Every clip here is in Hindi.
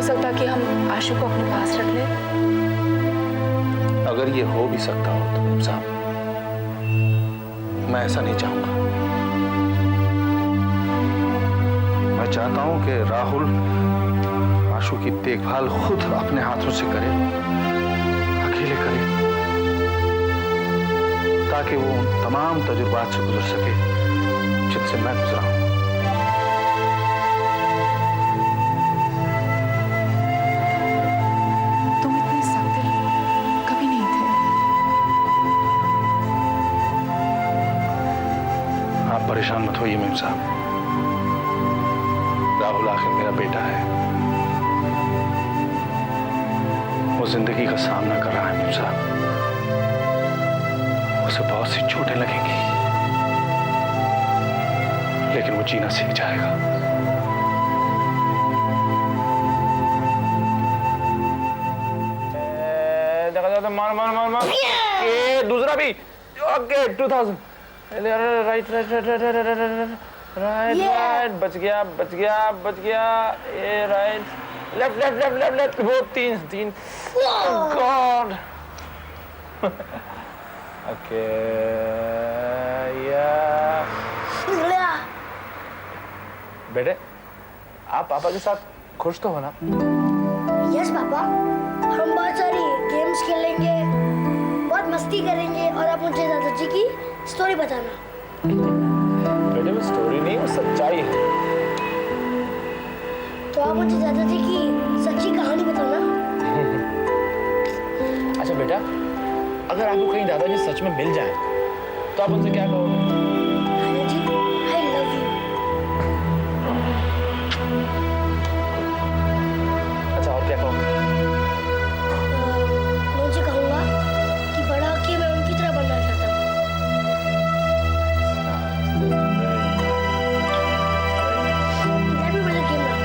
सकता कि हम आशु को अपने पास रख लें? अगर ये हो भी सकता हो तो साहब, मैं ऐसा नहीं चाहूंगा। मैं चाहता हूं कि राहुल आशु की देखभाल खुद अपने हाथों से करे, अकेले करे, ताकि वो उन तमाम तजुर्बात से गुजर सके जिनसे मैं गुजरा हूं। तुम इतने सख्त दिल कभी नहीं थे। आप परेशान मत होइए मेम साहब, राहुल आखिर मेरा बेटा है। वो जिंदगी का सामना कर रहा है मेम साहब, उसे बहुत सी चोटें लगेंगी, लेकिन वो जीना सीख जाएगा। मार मार मार मार। ये दूसरा भी। Okay 2000। Right right right right right right right. बच गया बच गया बच गया। ये right left left left left left. वो तीन। गॉड। ओके या बेटे, आप पापा के साथ खुश तो हो ना? यस पापा, हम बहुत सारी गेम्स खेलेंगे, बहुत मस्ती करेंगे और आप मुझे दादाजी की स्टोरी बताना। बेटे वो स्टोरी नहीं, वो सच्चाई है। तो आप मुझे दादाजी की सच्ची कहानी बताना। अच्छा बेटा, अगर आपको कहीं दादाजी सच में मिल जाए तो आप उनसे क्या कहोगे? दादाजी, आई लव यू। अच्छा और क्या कहोगे? मैं उनसे कहूँगा कि बड़ा होके मैं उनकी तरह बनना चाहता हूँ। Let me play the game now.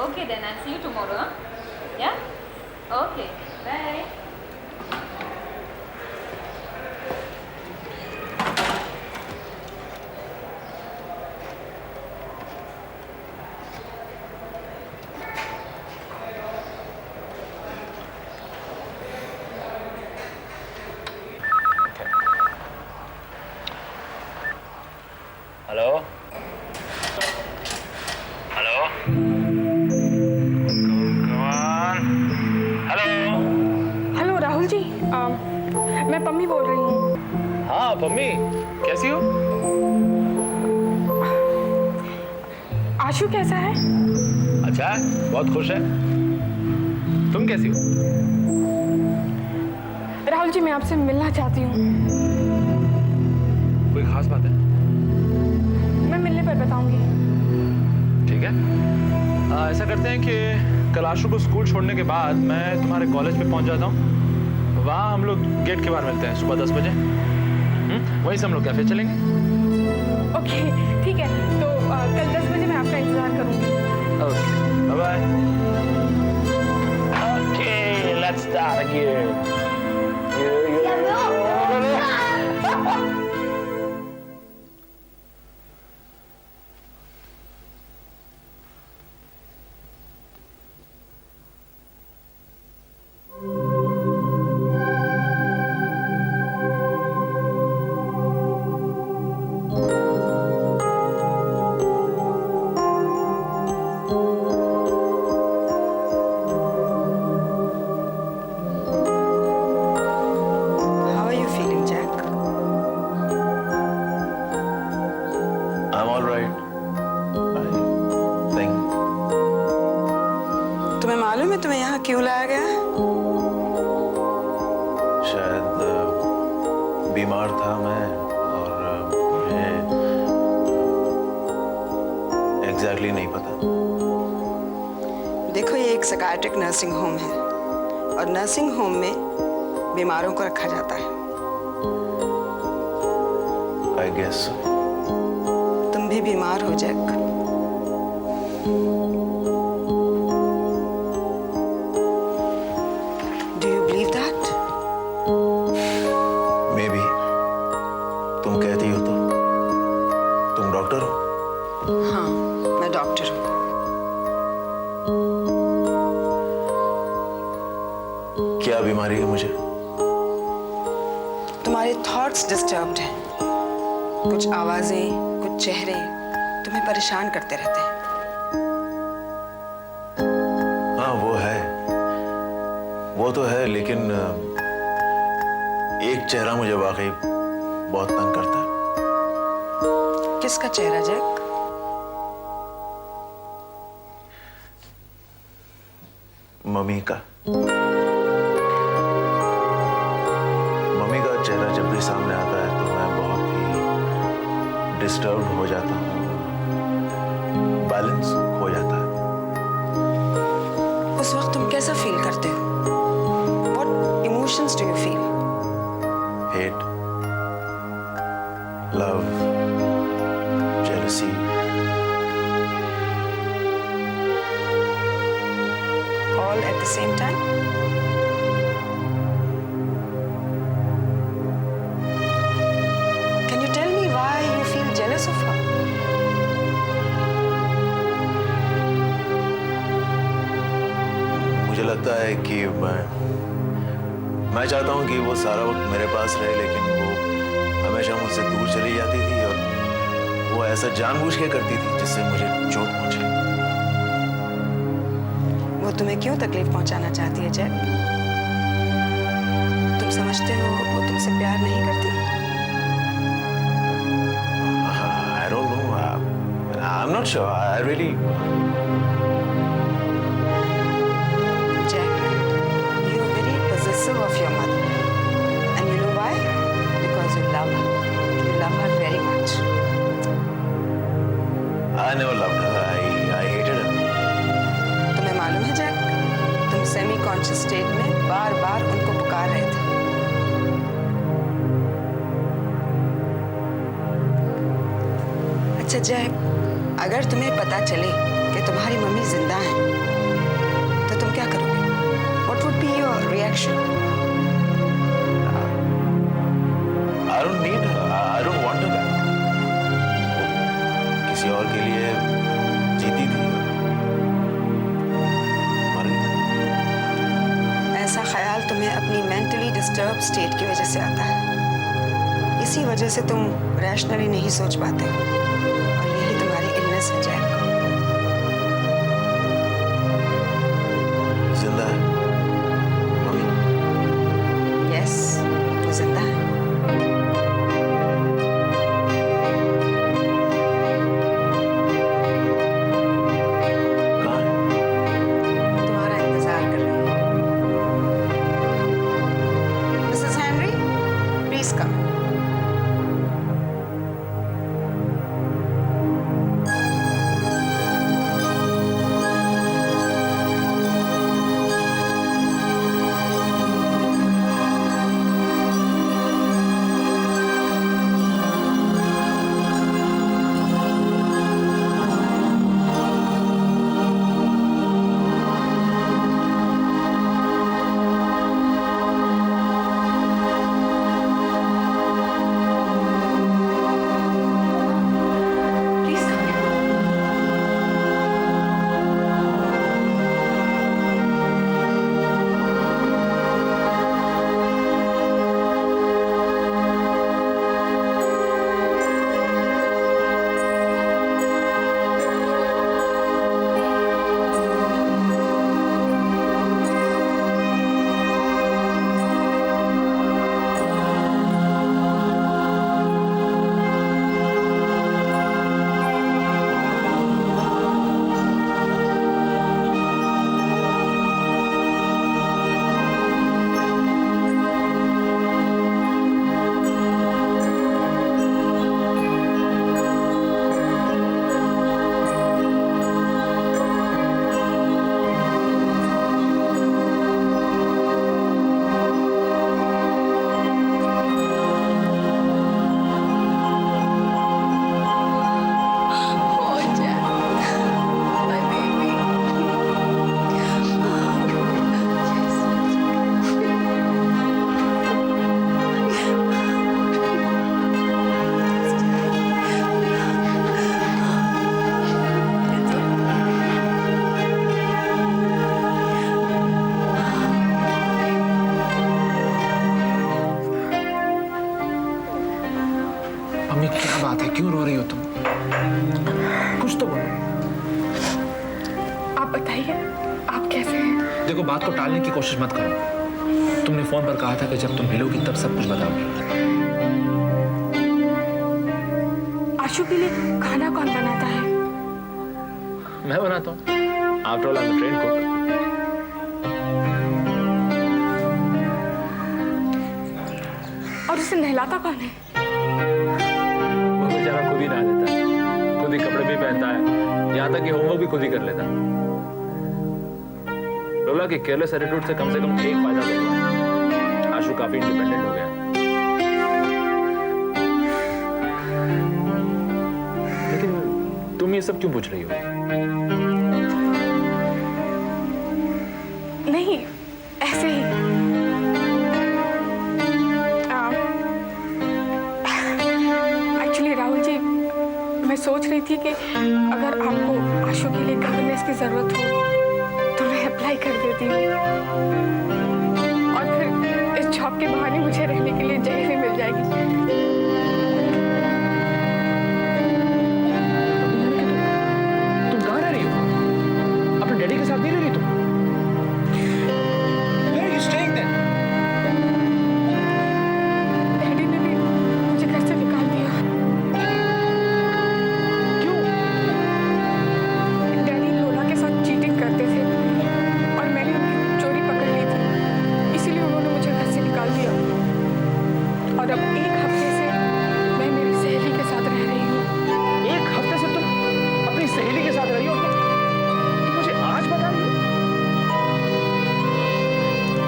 Okay, then I'll see you tomorrow, huh? Yeah? Okay, bye. Hello hello hello. Hello Rahul ji, मैं पम्मी बोल रही हूँ। हाँ पम्मी, कैसी हो? आशु कैसा है? अच्छा है, बहुत खुश है। तुम कैसी हो? राहुल जी, मैं आपसे मिलना चाहती हूँ। कोई खास बात है? मैं मिलने पर बताऊंगी। ठीक है, ऐसा करते हैं कि कल आशु को स्कूल छोड़ने के बाद मैं तुम्हारे कॉलेज पे पहुंच जाता हूँ। वहाँ हम लोग गेट के बाहर मिलते हैं सुबह 10 बजे। वहीं से हम लोग कैफे चलेंगे। ओके ठीक है, तो कल 10 बजे मैं आपका इंतजार करूंगी। Okay bye bye. Okay let's start again. How are you feeling, Jack? I'm all right, I think. तुम्हें मालूम है तुम्हें यहाँ क्यों लाया गया है? शायद बीमार था मैं और मुझे एग्जैक्टली नहीं पता। देखो ये एक साइकियाट्रिक नर्सिंग होम है और नर्सिंग होम में बीमारों को रखा जाता है। I guess so. तुम भी बीमार हो Jack. Do you believe that? क्या बीमारी है मुझे? तुम्हारे थॉट्स डिस्टर्ब्ड हैं। कुछ आवाजें, कुछ चेहरे तुम्हें परेशान करते रहते हैं। हाँ वो तो है, लेकिन एक चेहरा मुझे वाकई बहुत तंग करता है। किसका चेहरा जैक? मम्मी का। मम्मी का चेहरा जब भी सामने आता है तो मैं बहुत ही डिस्टर्ब हो जाता हूँ, बैलेंस हो जाता है। उस वक्त तुम कैसा फील करते हो? What emotions do you feel? Hate, love, jealousy. All at the same time? Can you tell me why you feel jealous of her? मुझे लगता है कि मैं चाहता हूँ कि वो सारा वक्त मेरे पास रहे, लेकिन वो हमेशा मुझसे दूर चली जाती थी और वो ऐसा जानबूझ के करती थी जिससे मुझे चोट पहुंचे। वो तुम्हें क्यों तकलीफ पहुंचाना चाहती है जैक? तुम समझते हो वो तुमसे प्यार नहीं करती? I don't know. I'm not sure. I really. Jack, you are very possessive of your mother. And you know why? Because you love her. You love her very much. I never loved her. I hated her. तुम्हें मालूम है जैक, तुम सेमी कॉन्शियस स्टेट में बार बार उनको पुकार रहे थे। अच्छा जैक, अगर तुम्हें पता चले कि तुम्हारी मम्मी जिंदा हैं, तो तुम क्या करोगे? What would be your reaction? I don't need her. I don't want her back. वो किसी और के लिए जीती थी, मर गई। ऐसा ख्याल तुम्हें अपनी मेंटली डिस्टर्ब स्टेट की वजह से आता है। इसी वजह से तुम रैशनली नहीं सोच पाते हो, और यही तुम्हारी इलनेस है जैक। जिंदा है मम्मी? यस, वो जिंदा है। कहाँ है? तुम्हारा इंतजार कर रही है। Mrs Henry, please come. रो रही हो तुम? कुछ तो बोलो। आप बताइए, आप कैसे हैं? देखो, बात को टालने की कोशिश मत करो। तुमने फोन पर कहा था कि जब तुम मिलोगी तब सब कुछ बताओगी। आशु के लिए खाना कौन बनाता है? मैं बनाता हूँ। After all I am train cook. और उसे नहलाता कौन है? वो बेचारा खुद ही नहा लेता है, खुद ही कपड़े भी पहनता है, यहाँ तक कि होमवर्क भी खुद ही कर लेता है। लोला के केयरलेस एटीट्यूड से कम एक फायदा तो हुआ है। आशु काफी इंडिपेंडेंट हो गया। लेकिन तुम ये सब क्यों पूछ रही हो? नहीं, ऐसे ही। एक्चुअली राहुल जी, मैं सोच रही थी कि अगर आपको आशु के लिए गवर्नेंस की जरूरत हो तो मैं अप्लाई कर देती हूँ, और फिर इस जॉब के बहाने मुझे रहने के लिए जगह भी मिल जाएगी। तुम कहाँ रह रही हो? अपने डैडी के साथ नहीं रह रही तुम? Where are you staying then? Daddy ने भी मुझे घर से निकाल दिया। क्यों? डैडी लोला के साथ चीटिंग करते थे और मैंने उनकी चोरी पकड़ ली थी, इसीलिए उन्होंने मुझे घर से निकाल दिया। और अब एक हफ्ते से मैं मेरी सहेली के साथ रह रही हूँ। एक हफ्ते से तुम अपनी सहेली के साथ रही हो? तुम मुझे आज बता रही हो?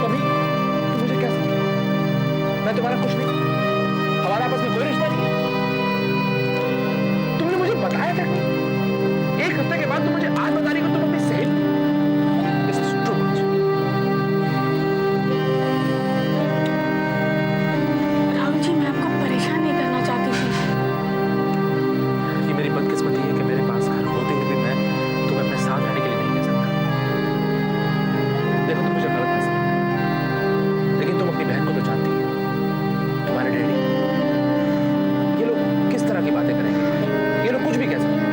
कभी तुम मुझे क्या समझे? मैं तुम्हारा कुछ नहीं, हमारा आपस में कोई रिश्ता नहीं है। तुमने मुझे बताया था नहीं। एक हफ्ते के बाद तुम मुझे आज बता रही हो तुम अपनी सहेली। This is too much. Rahul ji, मैं आपको परेशान नहीं करना चाहती थी। ये मेरी बदकिस्मती है कि मेरे पास घर होते हुए भी मैं तुम्हें अपने साथ रहने के लिए नहीं कह सकता। देखो, तुम मुझे गलत मत समझो, लेकिन तुम अपनी बहन को तो जानती हो। तुम्हारे डैडी, ये लोग किस तरह की बातें करेंगे? ये लोग कुछ भी कह सकते हैं,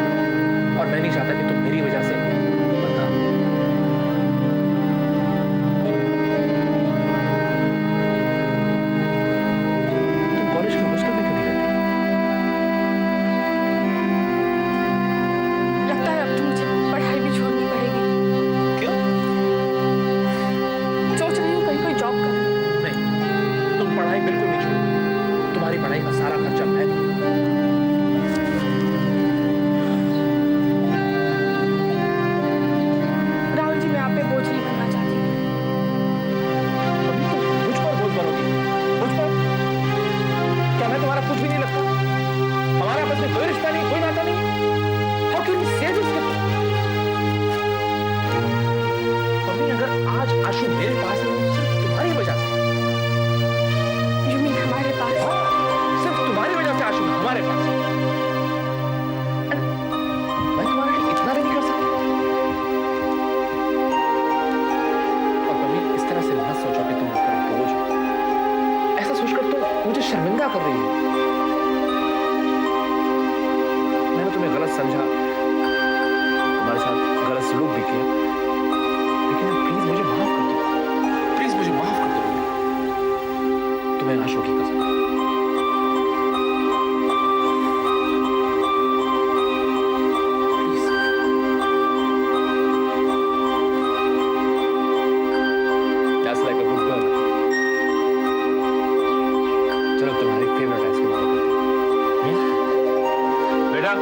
और मैं नहीं चाहता कि तुम मेरी वजह से बदनाम हो। तुम कॉलेज की हॉस्टल में क्यों नहीं रहती? लगता है अब तो मुझे पढ़ाई भी छोड़नी पड़ेगी। क्यों? सोच रही हूँ कहीं कोई जॉब करूँ। नहीं, तुम पढ़ाई बिल्कुल नहीं छोड़ोगी। तुम्हारी पढ़ाई का सारा खर्चा मैं दूंगा। राहुल जी, मैं आप पे बोझ नहीं बनना चाहती। अभी तुम मुझ पर बोझ बनोगी? मुझ पर? क्या मैं तुम्हारा कुछ भी नहीं लगता? हमारे आपस में कोई रिश्ता नहीं, कोई नाता नहीं। How can you say this? Mummy, अगर आज आशु मेरे पास है तो सिर्फ तुम्हारी वजह से। You mean हमारे पास? हाँ, सिर्फ तुम्हारी वजह से आशु हमारे पास है। And मैं तुम्हारे लिए इतना भी नहीं कर सकता। और कभी इस तरह से मत सोचो कि तुम मुझ पर बोझ हो। ऐसा सोचकर तुम मुझे शर्मिंदा कर रही हो। मैंने तुम्हें गलत समझा, तुम्हारे साथ गलत सलूक भी किया, लेकिन प्लीज मुझे माफ कर दो। प्लीज मुझे माफ कर दो। तुम्हें आशु की कसम। Please. That's like a good girl. चलो तुम्हारी फेवरेट आइसक्रीम ऑर्डर करते हैं। बेटा,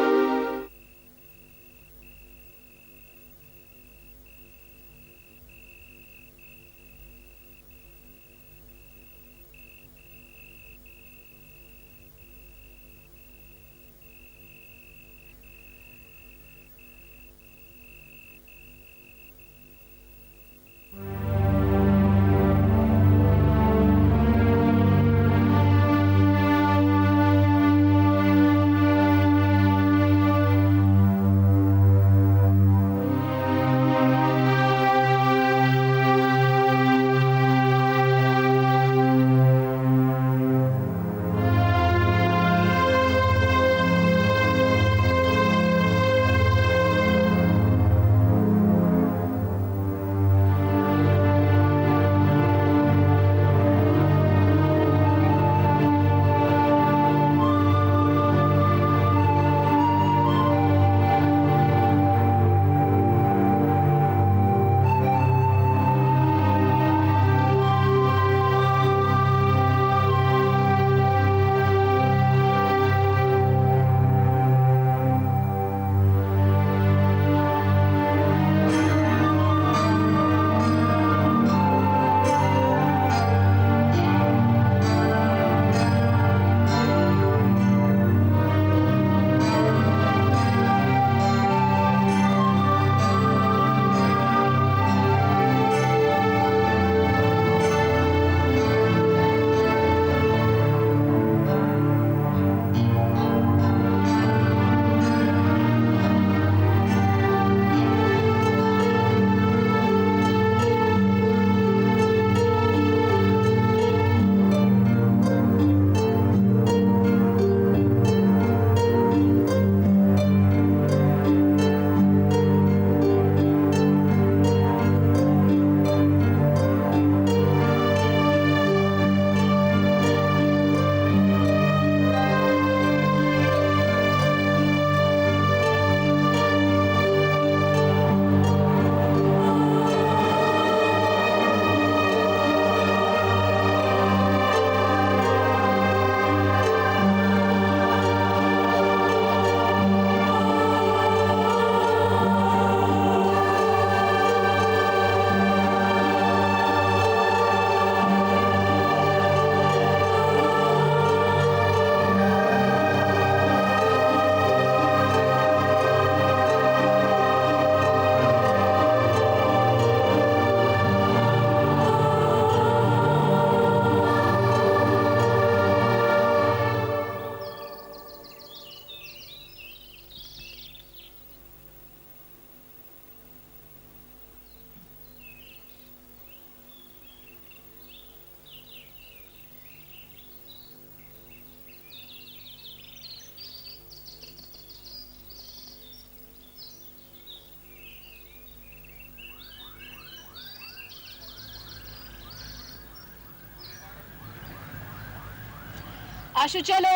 आशु चलो।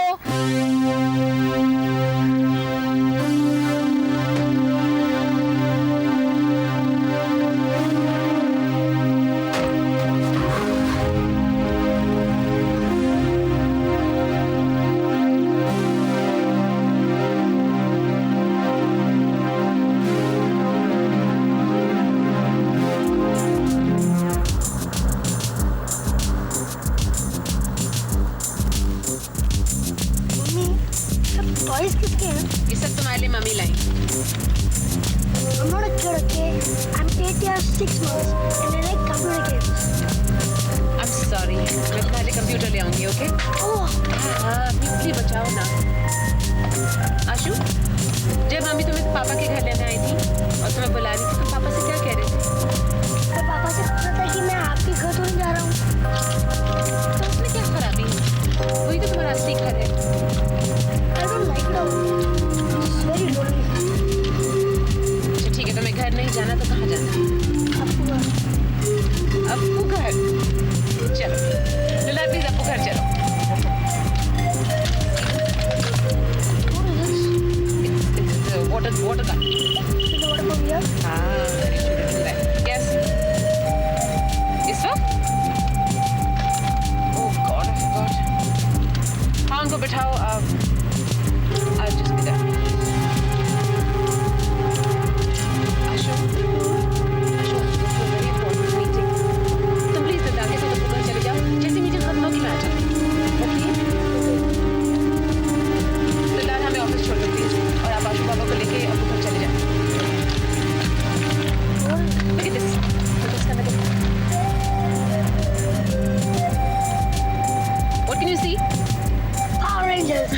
मम्मी सब टॉयज किसके हैं? ये सब तुम्हारे लिए mummy lie. I'm not a kid, okay? I'm 8 years 6 months and I like computer games. I'm sorry, मैं तुम्हारे लिए कंप्यूटर ले आऊंगी, ओके? Oh, हाँ, प्लीज बचाओ ना। आशु, जब मम्मी तुम्हें पापा के घर लेने आई थी और तुम्हें बुला रही थी, तुम पापा से क्या कह रहे थे? मैं पापा से पूछा था कि मैं आपके घर तो नहीं जा रहा हूँ। तो उसमें क्या खराबी है? वही तो तुम्हारा असली घर है। I don't like it out here. It's very lonely. अच्छा ठीक है, तुम्हें घर नहीं जाना तो कहाँ जाना है? आपको घर। अप्पू घर। चलो, लुला प्लीज अप्पू घर चलो। What is this? It's water gun. Is the water from here? हाँ, very beautiful. Yes. इस वक्त? Oh God, I forgot. हाँ, उनको बिठाओ। I'll just be there. Ashu, this is a very important meeting. तुम please दिलदार के साथ अपने घर चले जाओ। जैसे मीटिंग खत्म होगी मैं आ जाऊँगी। Okay? दिलदार हमें ऑफिस छोड़ दो प्लीज और आप आशु बाबा को लेके अपने घर चले जाओ। Look at this. Look at this. What can you see? Power Rangers.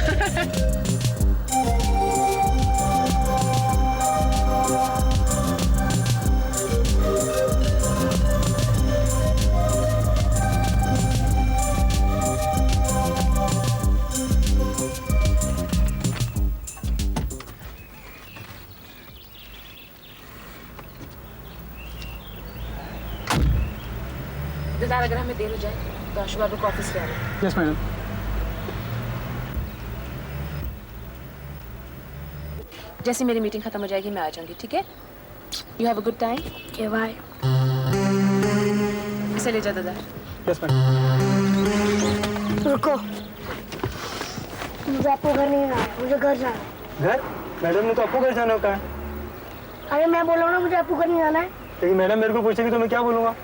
दिलदार अगर हमें देर हो जाए तो आशु बाबू को ऑफिस ले आ रहे। Yes madam. जैसे मेरी मीटिंग खत्म हो जाएगी मैं आ जाऊंगी, ठीक है? You have a good time. Okay, bye. इसे ले जा दिलदार। Yes madam. रुको। मुझे आपको घर नहीं जाना है, मुझे घर जाना है। घर? मैडम ने तो आपको घर जाना कहा है। अरे मैं बोल रहा हूँ ना मुझे आपको घर नहीं जाना है। लेकिन मैडम मेरे को पूछेगी तो मैं क्या बोलूँगा?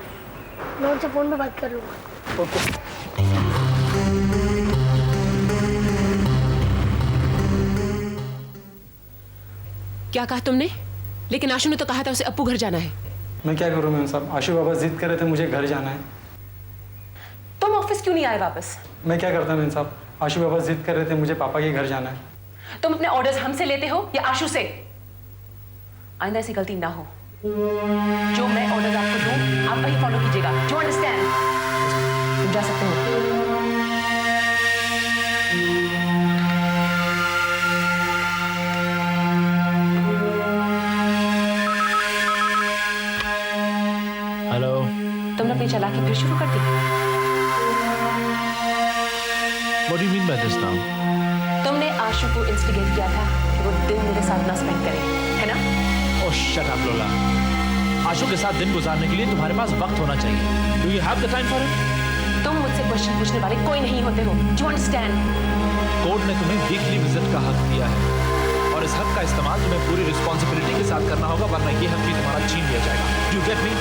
मैं उनसे फोन पे बात कर लूँगा। ओके। क्या कहा तुमने? लेकिन आशु ने तो कहा था उसे अप्पू घर जाना है। मैं क्या करूँ मैम साहब? आशु बाबा जिद कर रहे थे मुझे घर जाना है। तुम ऑफिस क्यों नहीं आए वापस? मैं क्या करता मैम साहब? आशु बाबा जिद कर रहे थे मुझे पापा के घर जाना है। तुम अपने ऑर्डर्स हमसे लेते हो या आशु से? आइंदा ऐसी गलती ना हो। जो मैं ऑर्डर्स आपको दूं आप वही फॉलो कीजिएगा। Do understand? तुम जा सकते हो। हेलो। तुमने अपनी चालाकी फिर शुरू कर दी। What do you mean by this now? तुमने आशु को इंस्टिगेट किया था कि वो दिन मेरे साथ ना स्पेंड करे, है ना? Oh, shut up, लोला। आशु के साथ दिन गुजारने के लिए तुम्हारे पास वक्त होना चाहिए। Do you have the time for it? तुम मुझसे क्वेश्चन पूछने वाले कोई नहीं होते हो। Do understand? कोर्ट ने तुम्हें वीकली विजिट का हक दिया है और इस हक का इस्तेमाल तुम्हें पूरी रिस्पॉन्सिबिलिटी के साथ करना होगा, वरना ये हक भी तुम्हारा छीन लिया जाएगा। Do you get me?